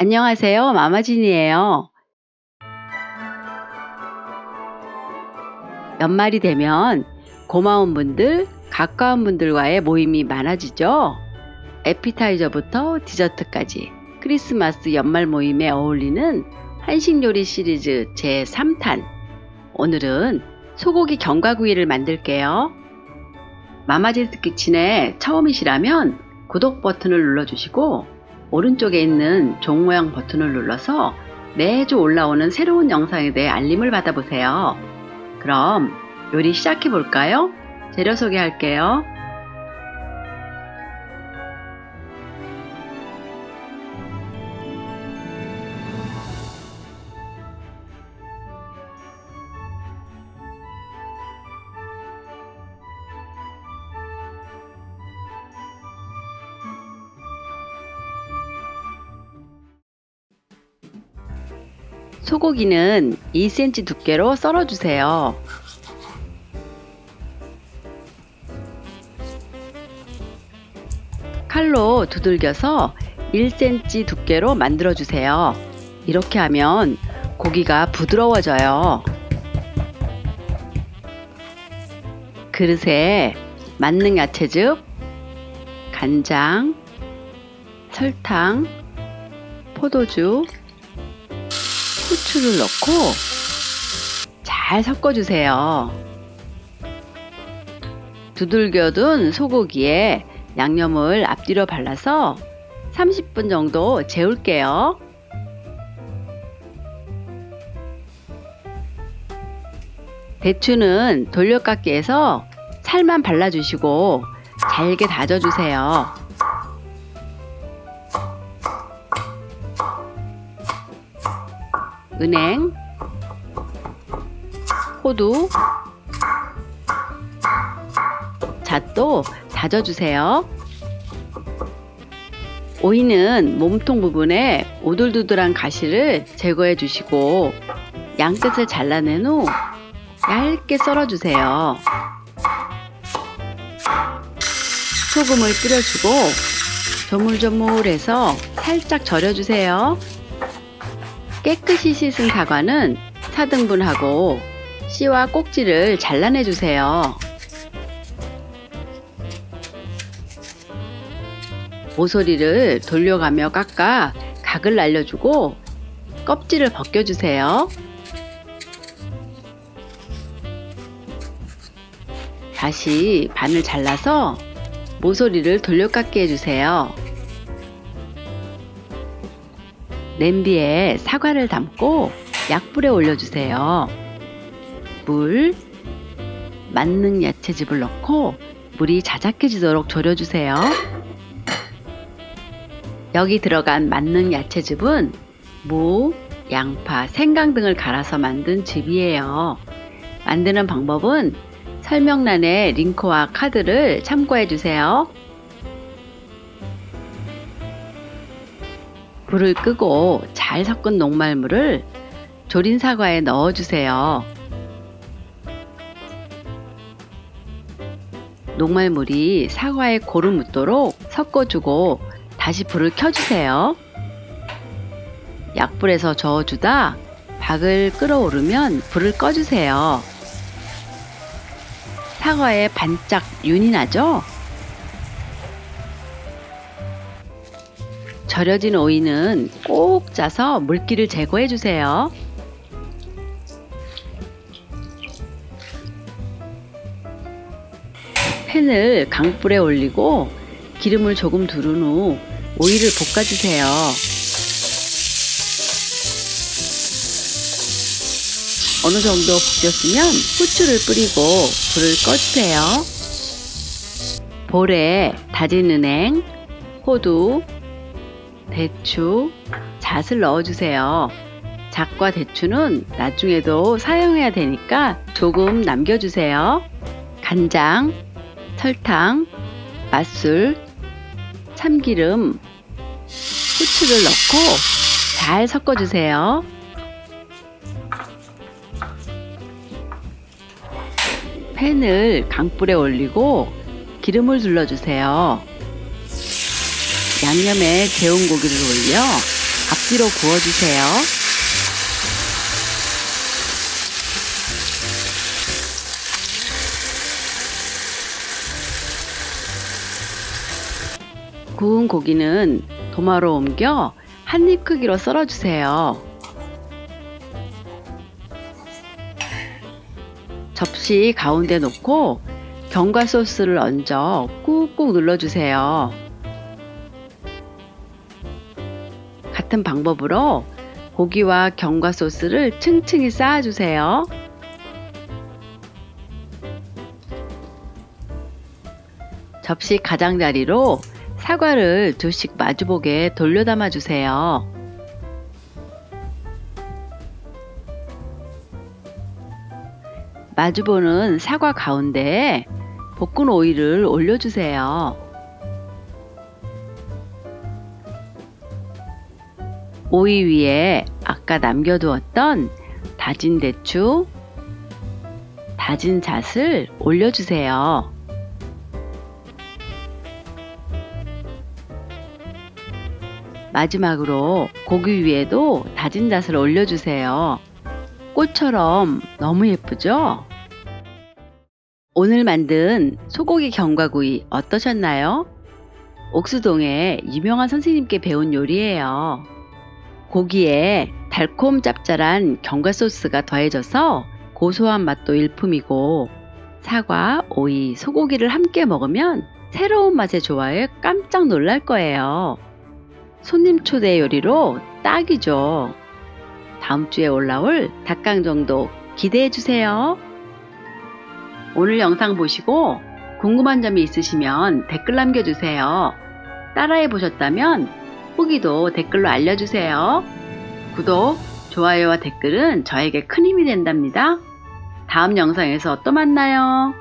안녕하세요. 마마진이에요. 연말이 되면 고마운 분들, 가까운 분들과의 모임이 많아지죠. 에피타이저부터 디저트까지 크리스마스 연말 모임에 어울리는 한식 요리 시리즈 제3탄. 오늘은 소고기 견과구이를 만들게요. 마마진스 키친에 처음이시라면 구독 버튼을 눌러주시고 오른쪽에 있는 종 모양 버튼을 눌러서 매주 올라오는 새로운 영상에 대해 알림을 받아보세요. 그럼 요리 시작해 볼까요? 재료 소개할게요. 소고기는 2cm 두께로 썰어주세요. 칼로 두들겨서 1cm 두께로 만들어주세요. 이렇게 하면 고기가 부드러워져요. 그릇에 만능 야채즙, 간장, 설탕, 포도주, 후추를 넣고 잘 섞어주세요. 두들겨둔 소고기에 양념을 앞뒤로 발라서 30분 정도 재울게요. 대추는 돌려깎기해서 살만 발라주시고 잘게 다져주세요. 은행, 호두, 잣도 다져주세요. 오이는 몸통 부분에 오돌두돌한 가시를 제거해 주시고 양끝을 잘라낸 후 얇게 썰어주세요. 소금을 뿌려주고 조물조물해서 살짝 절여주세요. 깨끗이 씻은 사과는 4등분하고 씨와 꼭지를 잘라내주세요. 모서리를 돌려가며 깎아 각을 날려주고 껍질을 벗겨주세요. 다시 반을 잘라서 모서리를 돌려깎기 해주세요. 냄비에 사과를 담고 약불에 올려주세요. 물, 만능 야채즙을 넣고 물이 자작해지도록 졸여주세요. 여기 들어간 만능 야채즙은 무, 양파, 생강 등을 갈아서 만든 즙이에요. 만드는 방법은 설명란에 링크와 카드를 참고해주세요. 불을 끄고 잘 섞은 녹말물을 졸인 사과에 넣어주세요. 녹말물이 사과에 고루 묻도록 섞어주고 다시 불을 켜주세요. 약불에서 저어주다 박을 끓어오르면 불을 꺼주세요. 사과에 반짝 윤이 나죠? 절여진 오이는 꼭 짜서 물기를 제거해 주세요. 팬을 강불에 올리고 기름을 조금 두른 후 오이를 볶아주세요. 어느 정도 볶였으면 후추를 뿌리고 불을 꺼주세요. 볼에 다진 은행, 호두, 대추, 잣을 넣어주세요. 잣과 대추는 나중에도 사용해야 되니까 조금 남겨주세요. 간장, 설탕, 맛술, 참기름, 후추를 넣고 잘 섞어주세요. 팬을 강불에 올리고 기름을 둘러주세요. 양념에 재운 고기를 올려 앞뒤로 구워주세요. 구운 고기는 도마로 옮겨 한 입 크기로 썰어주세요. 접시 가운데 놓고 견과 소스를 얹어 꾹꾹 눌러주세요. 같은 방법으로 고기와 견과 소스를 층층이 쌓아주세요. 접시 가장자리로 사과를 두씩 마주보게 돌려 담아주세요. 마주보는 사과 가운데에 볶은 오이를 올려주세요. 오이 위에 아까 남겨두었던 다진 대추, 다진 잣을 올려주세요. 마지막으로 고기 위에도 다진 잣을 올려주세요. 꽃처럼 너무 예쁘죠? 오늘 만든 소고기 견과구이 어떠셨나요? 옥수동의 유명한 선생님께 배운 요리예요. 고기에 달콤 짭짤한 견과 소스가 더해져서 고소한 맛도 일품이고, 사과, 오이, 소고기를 함께 먹으면 새로운 맛의 조화에 깜짝 놀랄 거예요. 손님 초대 요리로 딱이죠. 다음 주에 올라올 닭강정도 기대해 주세요. 오늘 영상 보시고 궁금한 점이 있으시면 댓글 남겨주세요. 따라해 보셨다면 후기도 댓글로 알려주세요. 구독, 좋아요와 댓글은 저에게 큰 힘이 된답니다. 다음 영상에서 또 만나요.